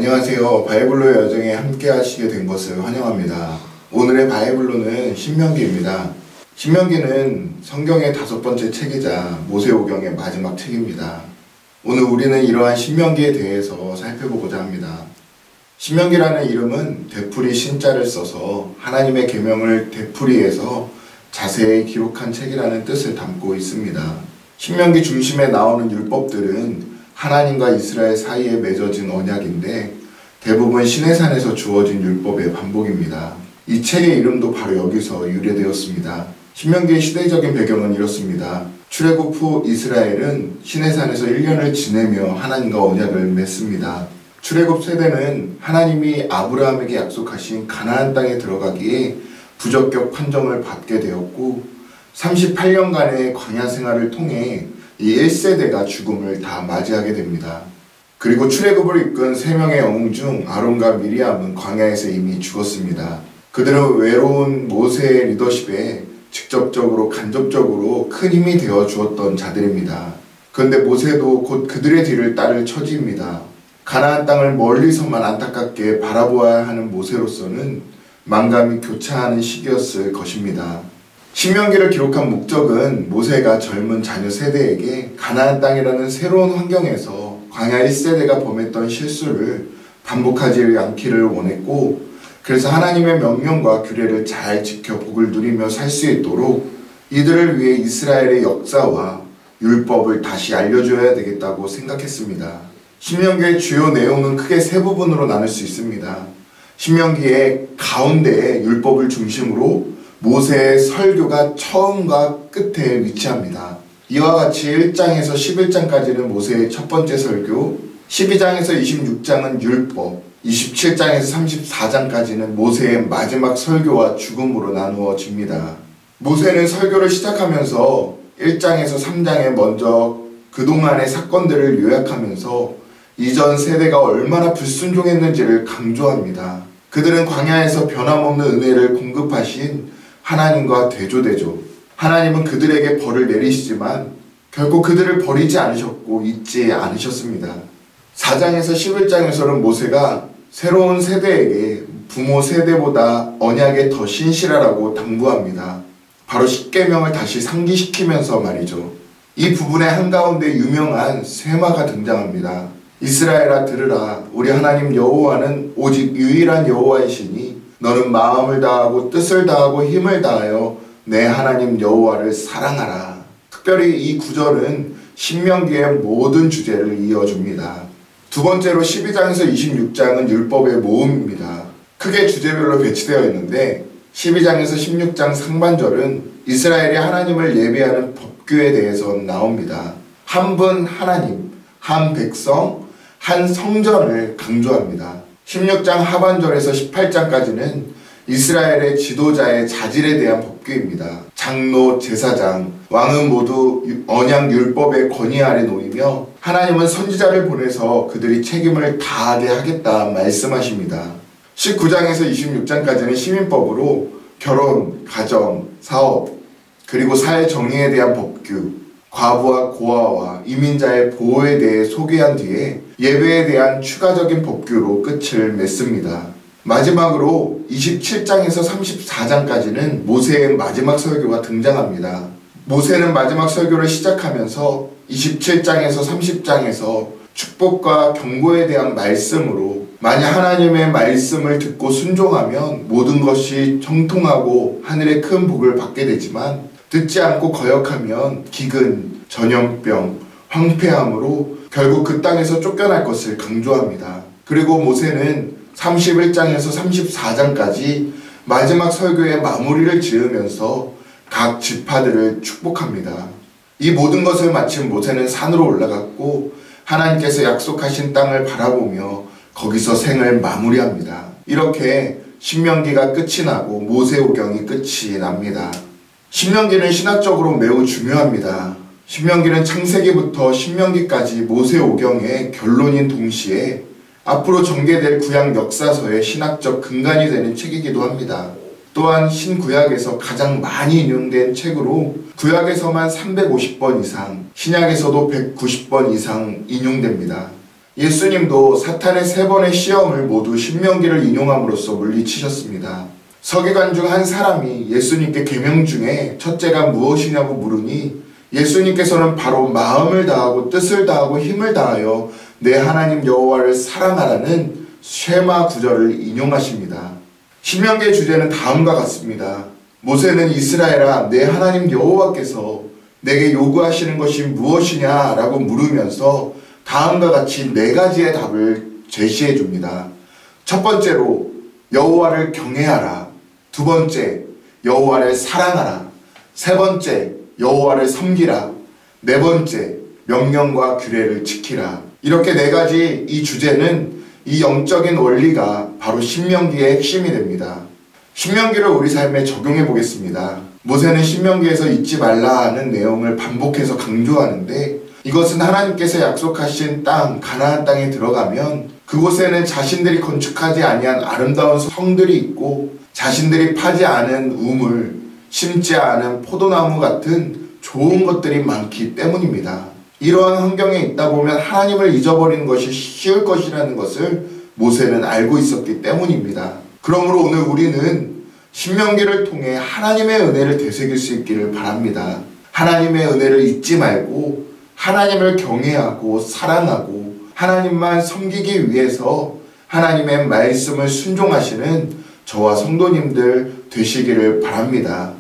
안녕하세요. 바이블로의 여정에 함께 하시게 된 것을 환영합니다. 오늘의 바이블로는 신명기입니다. 신명기는 성경의 5번째 책이자 모세오경의 마지막 책입니다. 오늘 우리는 이러한 신명기에 대해서 살펴보고자 합니다. 신명기라는 이름은 되풀이 신자를 써서 하나님의 계명을 되풀이해서 자세히 기록한 책이라는 뜻을 담고 있습니다. 신명기 중심에 나오는 율법들은 하나님과 이스라엘 사이에 맺어진 언약인데 대부분 시내산에서 주어진 율법의 반복입니다. 이 책의 이름도 바로 여기서 유래되었습니다. 신명기의 시대적인 배경은 이렇습니다. 출애굽 후 이스라엘은 시내산에서 1년을 지내며 하나님과 언약을 맺습니다. 출애굽 세대는 하나님이 아브라함에게 약속하신 가나안 땅에 들어가기에 부적격 판정을 받게 되었고 38년간의 광야 생활을 통해 이 1세대가 죽음을 다 맞이하게 됩니다. 그리고 출애굽을 이끈 3명의 영웅 중 아론과 미리암은 광야에서 이미 죽었습니다. 그들은 외로운 모세의 리더십에 직접적으로 간접적으로 큰 힘이 되어 주었던 자들입니다. 그런데 모세도 곧 그들의 뒤를 따를 처지입니다. 가나안 땅을 멀리서만 안타깝게 바라보아야 하는 모세로서는 만감이 교차하는 시기였을 것입니다. 신명기를 기록한 목적은 모세가 젊은 자녀 세대에게 가나안 땅이라는 새로운 환경에서 광야 1세대가 범했던 실수를 반복하지 않기를 원했고, 그래서 하나님의 명령과 규례를 잘 지켜 복을 누리며 살 수 있도록 이들을 위해 이스라엘의 역사와 율법을 다시 알려줘야 되겠다고 생각했습니다. 신명기의 주요 내용은 크게 3부분으로 나눌 수 있습니다. 신명기의 가운데에 율법을 중심으로 모세의 설교가 처음과 끝에 위치합니다. 이와 같이 1장에서 11장까지는 모세의 첫 번째 설교, 12장에서 26장은 율법, 27장에서 34장까지는 모세의 마지막 설교와 죽음으로 나누어집니다. 모세는 설교를 시작하면서 1장에서 3장에 먼저 그동안의 사건들을 요약하면서 이전 세대가 얼마나 불순종했는지를 강조합니다. 그들은 광야에서 변함없는 은혜를 공급하신 하나님과 대조되죠. 하나님은 그들에게 벌을 내리시지만 결국 그들을 버리지 않으셨고 잊지 않으셨습니다. 4장에서 11장에서는 모세가 새로운 세대에게 부모 세대보다 언약에 더 신실하라고 당부합니다. 바로 십계명을 다시 상기시키면서 말이죠. 이 부분의 한가운데 유명한 쇠마가 등장합니다. 이스라엘아 들으라, 우리 하나님 여호와는 오직 유일한 여호와이시니 너는 마음을 다하고 뜻을 다하고 힘을 다하여 내 하나님 여호와를 사랑하라. 특별히 이 구절은 신명기의 모든 주제를 이어줍니다. 두 번째로 12장에서 26장은 율법의 모음입니다. 크게 주제별로 배치되어 있는데 12장에서 16장 상반절은 이스라엘이 하나님을 예배하는 법규에 대해서 나옵니다. 한 분 하나님, 한 백성, 한 성전을 강조합니다. 16장 하반절에서 18장까지는 이스라엘의 지도자의 자질에 대한 법규입니다. 장로, 제사장, 왕은 모두 언약 율법의 권위 아래 놓이며 하나님은 선지자를 보내서 그들이 책임을 다하게 하겠다 말씀하십니다. 19장에서 26장까지는 시민법으로 결혼, 가정, 사업, 그리고 사회 정의에 대한 법규, 과부와 고아와 이민자의 보호에 대해 소개한 뒤에 예배에 대한 추가적인 법규로 끝을 맺습니다. 마지막으로 27장에서 34장까지는 모세의 마지막 설교가 등장합니다. 모세는 마지막 설교를 시작하면서 27장에서 30장에서 축복과 경고에 대한 말씀으로 만약 하나님의 말씀을 듣고 순종하면 모든 것이 형통하고 하늘의 큰 복을 받게 되지만 듣지 않고 거역하면 기근, 전염병, 황폐함으로 결국 그 땅에서 쫓겨날 것을 강조합니다. 그리고 모세는 31장에서 34장까지 마지막 설교의 마무리를 지으면서 각 지파들을 축복합니다. 이 모든 것을 마친 모세는 산으로 올라갔고 하나님께서 약속하신 땅을 바라보며 거기서 생을 마무리합니다. 이렇게 신명기가 끝이 나고 모세오경이 끝이 납니다. 신명기는 신학적으로 매우 중요합니다. 신명기는 창세기부터 신명기까지 모세오경의 결론인 동시에 앞으로 전개될 구약 역사서의 신학적 근간이 되는 책이기도 합니다. 또한 신구약에서 가장 많이 인용된 책으로 구약에서만 350번 이상, 신약에서도 190번 이상 인용됩니다. 예수님도 사탄의 3번의 시험을 모두 신명기를 인용함으로써 물리치셨습니다. 서기관 중 한 사람이 예수님께 계명 중에 첫째가 무엇이냐고 물으니 예수님께서는 바로 마음을 다하고 뜻을 다하고 힘을 다하여 내 하나님 여호와를 사랑하라는 쉐마 구절을 인용하십니다. 신명기의 주제는 다음과 같습니다. 모세는 이스라엘아, 내 하나님 여호와께서 내게 요구하시는 것이 무엇이냐 라고 물으면서 다음과 같이 4가지의 답을 제시해 줍니다. 첫 번째로 여호와를 경외하라. 두 번째, 여호와를 사랑하라. 세 번째, 여호와를 섬기라. 네 번째, 명령과 규례를 지키라. 이렇게 4가지 이 주제는 이 영적인 원리가 바로 신명기의 핵심이 됩니다. 신명기를 우리 삶에 적용해 보겠습니다. 모세는 신명기에서 잊지 말라 하는 내용을 반복해서 강조하는데 이것은 하나님께서 약속하신 땅, 가나안 땅에 들어가면 그곳에는 자신들이 건축하지 아니한 아름다운 성들이 있고 자신들이 파지 않은 우물, 심지 않은 포도나무 같은 좋은 것들이 많기 때문입니다. 이러한 환경에 있다 보면 하나님을 잊어버리는 것이 쉬울 것이라는 것을 모세는 알고 있었기 때문입니다. 그러므로 오늘 우리는 신명기를 통해 하나님의 은혜를 되새길 수 있기를 바랍니다. 하나님의 은혜를 잊지 말고 하나님을 경외하고 사랑하고 하나님만 섬기기 위해서 하나님의 말씀을 순종하시는 저와 성도님들 되시기를 바랍니다.